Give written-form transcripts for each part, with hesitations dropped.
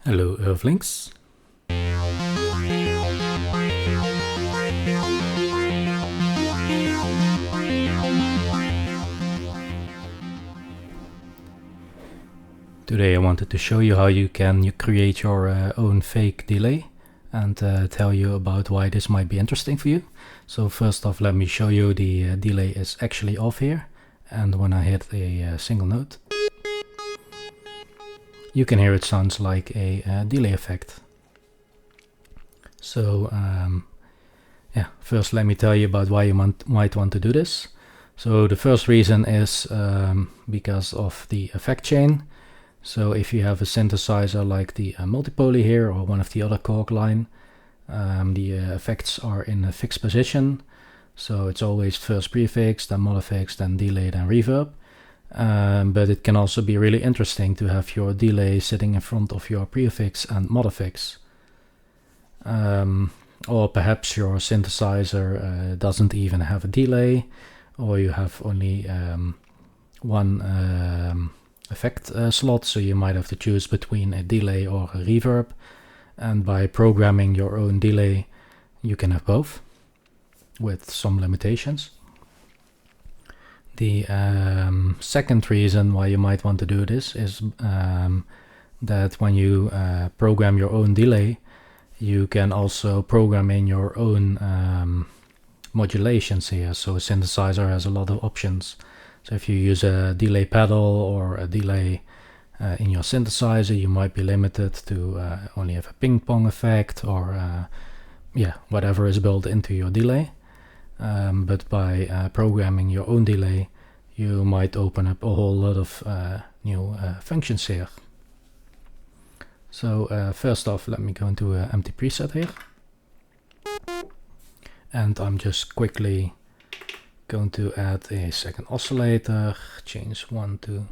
Hello Earthlings. Today I wanted to show you how you can create your own fake delay and tell you about why this might be interesting for you. So first off, let me show you the delay is actually off here, and when I hit a single note, you can hear it sounds like a delay effect. So yeah, first let me tell you about why you might want to do this. So the first reason is because of the effect chain. So if you have a synthesizer like the multipoly here or one of the other Korg line, the effects are in a fixed position. So it's always first prefix, then modifix, then delay, then reverb. But it can also be really interesting to have your delay sitting in front of your prefix and modifix. Or perhaps your synthesizer doesn't even have a delay, or you have only one effect slot, so you might have to choose between a delay or a reverb, and by programming your own delay you can have both with some limitations. The second reason why you might want to do this is that when you program your own delay, you can also program in your own modulations here. So a synthesizer has a lot of options. So if you use a delay pedal or a delay in your synthesizer, you might be limited to only have a ping pong effect or yeah, whatever is built into your delay. But by programming your own delay, you might open up a whole lot of new functions here. So first off, let me go into an empty preset here. And I'm just quickly going to add a second oscillator, change one to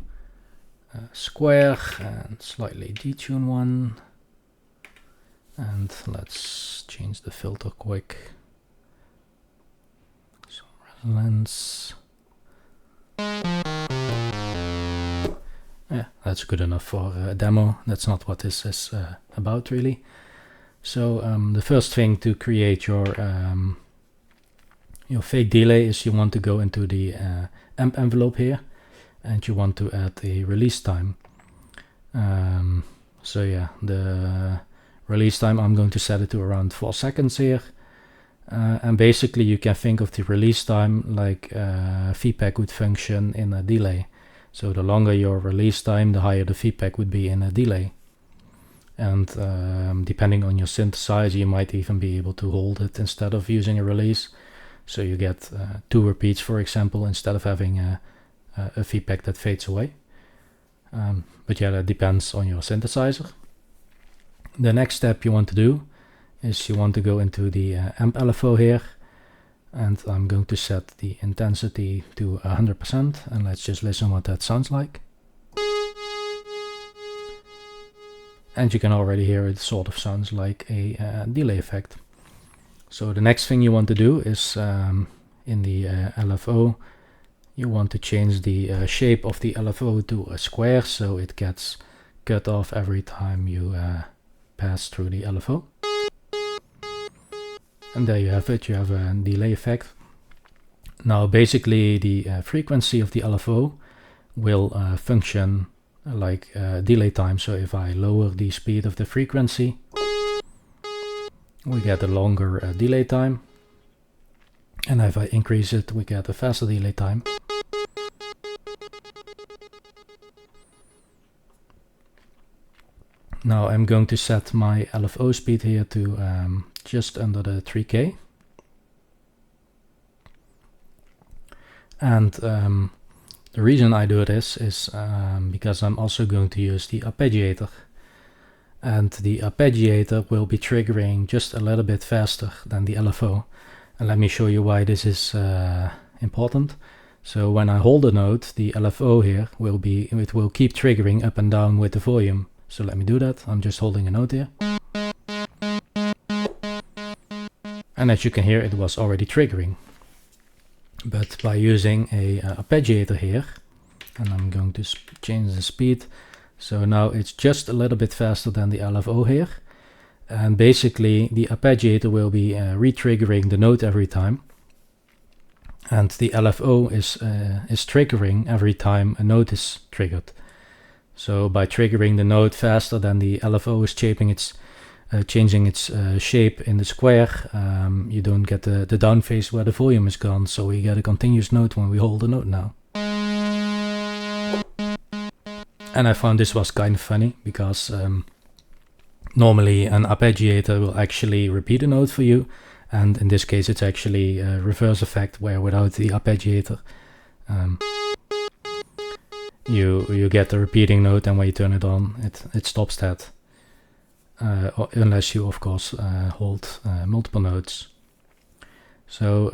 square and slightly detune one. And let's change the filter quick. So resonance. Yeah, that's good enough for a demo. That's not what this is about really. So the first thing to create your fake delay is you want to go into the amp envelope here, and you want to add a release time. So yeah, the release time, I'm going to set it to around 4 seconds here. And basically you can think of the release time like feedback would function in a delay. So the longer your release time, the higher the feedback would be in a delay. And depending on your synthesizer, you might even be able to hold it instead of using a release. So you get 2 repeats, for example, instead of having a feedback that fades away. But yeah, that depends on your synthesizer. The next step you want to do is you want to go into the amp LFO here, and I'm going to set the intensity to 100%, and let's just listen what that sounds like. And you can already hear it sort of sounds like a delay effect. So the next thing you want to do is in the LFO, you want to change the shape of the LFO to a square, so it gets cut off every time you pass through the LFO. And there you have it, you have a delay effect. Now basically the frequency of the LFO will function like delay time. So if I lower the speed of the frequency, we get a longer delay time. And if I increase it, we get a faster delay time. Now I'm going to set my LFO speed here to just under the 3K. And the reason I do this is because I'm also going to use the arpeggiator. And the arpeggiator will be triggering just a little bit faster than the LFO. And let me show you why this is important. So when I hold a note, the LFO here will keep triggering up and down with the volume. So let me do that. I'm just holding a note here. And as you can hear, it was already triggering. But by using a arpeggiator here, and I'm going to change the speed So now it's just a little bit faster than the LFO here. And basically the arpeggiator will be re-triggering the note every time. And the LFO is triggering every time a note is triggered. So by triggering the note faster than the LFO is changing its shape in the square, you don't get the down phase where the volume is gone. So we get a continuous note when we hold the note now. And I found this was kind of funny because normally an arpeggiator will actually repeat a note for you. And in this case, it's actually a reverse effect where without the arpeggiator, you get the repeating note, and when you turn it on, it stops that. Unless you, of course, hold multiple notes. So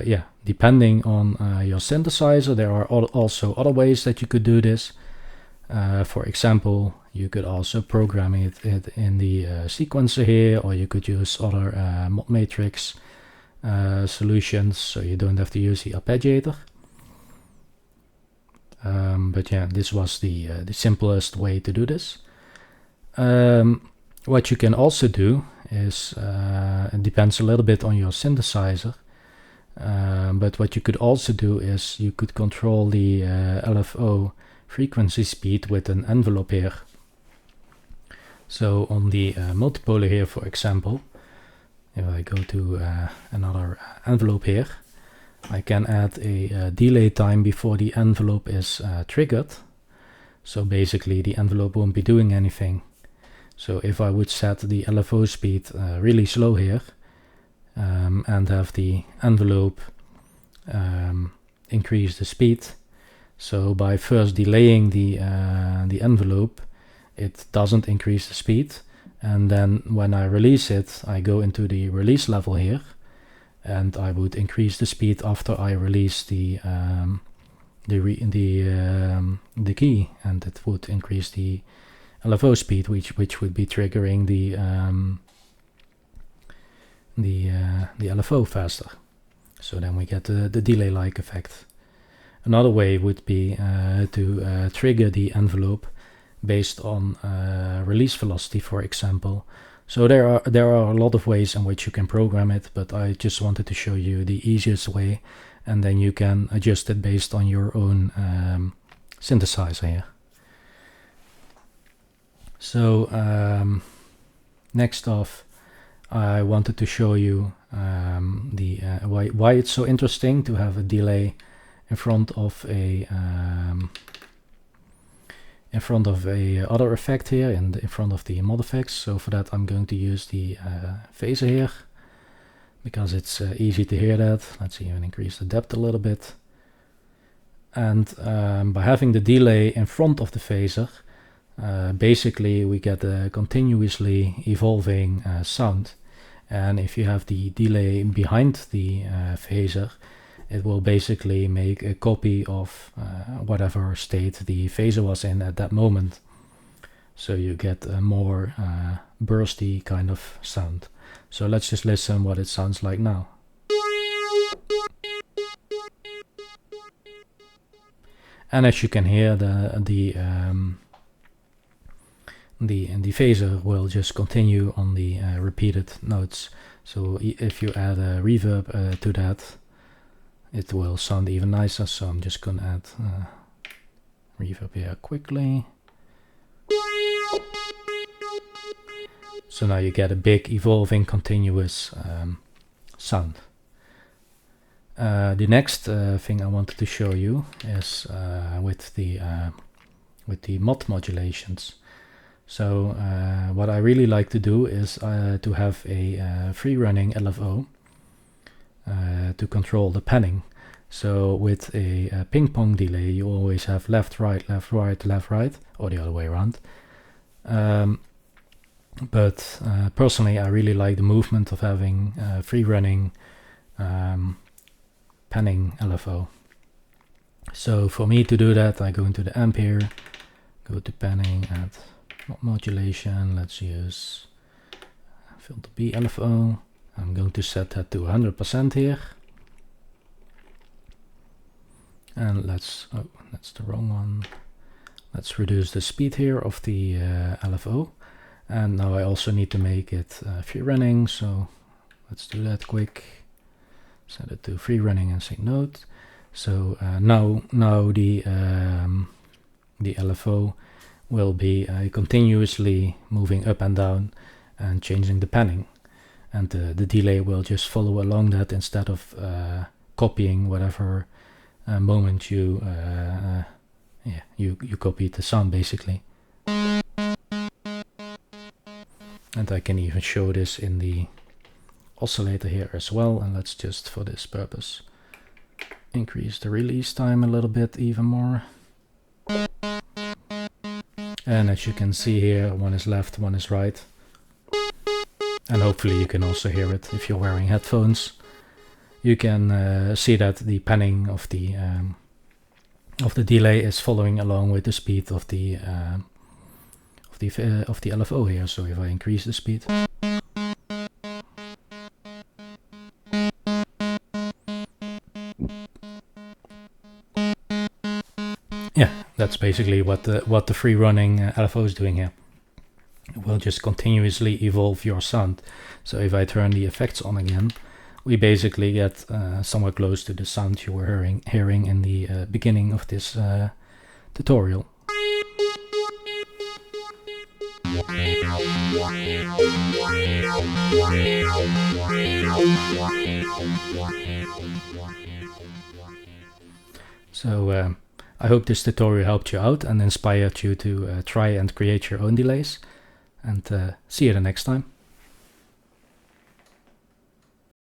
yeah, depending on your synthesizer, there are also other ways that you could do this. For example, you could also program it in the sequencer here, or you could use other mod matrix solutions, so you don't have to use the arpeggiator. But yeah, this was the simplest way to do this. What you can also do is, it depends a little bit on your synthesizer, but what you could also do is you could control the LFO frequency speed with an envelope here. So on the multipolar here, for example, if I go to another envelope here, I can add a delay time before the envelope is triggered. So basically the envelope won't be doing anything. So if I would set the LFO speed really slow here, and have the envelope increase the speed, so by first delaying the envelope, it doesn't increase the speed, and then when I release it, I go into the release level here, and I would increase the speed after I release the key, and it would increase the LFO speed, which would be triggering the LFO faster. So then we get the delay-like effect. Another way would be to trigger the envelope based on release velocity, for example. So there are a lot of ways in which you can program it, but I just wanted to show you the easiest way, and then you can adjust it based on your own synthesizer here. So next off, I wanted to show you why it's so interesting to have a delay in front of a other effect here, and in front of the mod effects. So for that, I'm going to use the phaser here because it's easy to hear that. Let's even increase the depth a little bit. And by having the delay in front of the phaser, basically we get a continuously evolving sound. And if you have the delay behind the phaser, it will basically make a copy of whatever state the phaser was in at that moment. So you get a more bursty kind of sound. So let's just listen what it sounds like now. And as you can hear, the phaser will just continue on the repeated notes. So if you add a reverb to that, it will sound even nicer. So I'm just gonna add reverb here quickly. So now you get a big evolving continuous sound. The next thing I wanted to show you is with the mod modulations. So what I really like to do is to have a free running LFO to control the panning. So with a ping pong delay, you always have left, right, left, right, left, right, or the other way around. But personally, I really like the movement of having free running panning LFO. So for me to do that, I go into the amp here, go to panning, add modulation. Let's use filter B LFO. I'm going to set that to 100% here. And that's the wrong one. Let's reduce the speed here of the LFO. And now I also need to make it free running, so let's do that quick. Set it to free running and say node. So now the LFO will be continuously moving up and down and changing the panning, and the delay will just follow along that instead of copying whatever moment you copied the sound basically. And I can even show this in the oscillator here as well, and let's just for this purpose increase the release time a little bit even more. And as you can see here, one is left, one is right, and hopefully you can also hear it if you're wearing headphones. You can see that the panning of the delay is following along with the speed of the LFO here. So if I increase the speed, yeah, that's basically what the free running LFO is doing here. It will just continuously evolve your sound. So if I turn the effects on again, we basically get somewhat close to the sound you were hearing in the beginning of this tutorial. So I hope this tutorial helped you out and inspired you to try and create your own delays, and see you the next time.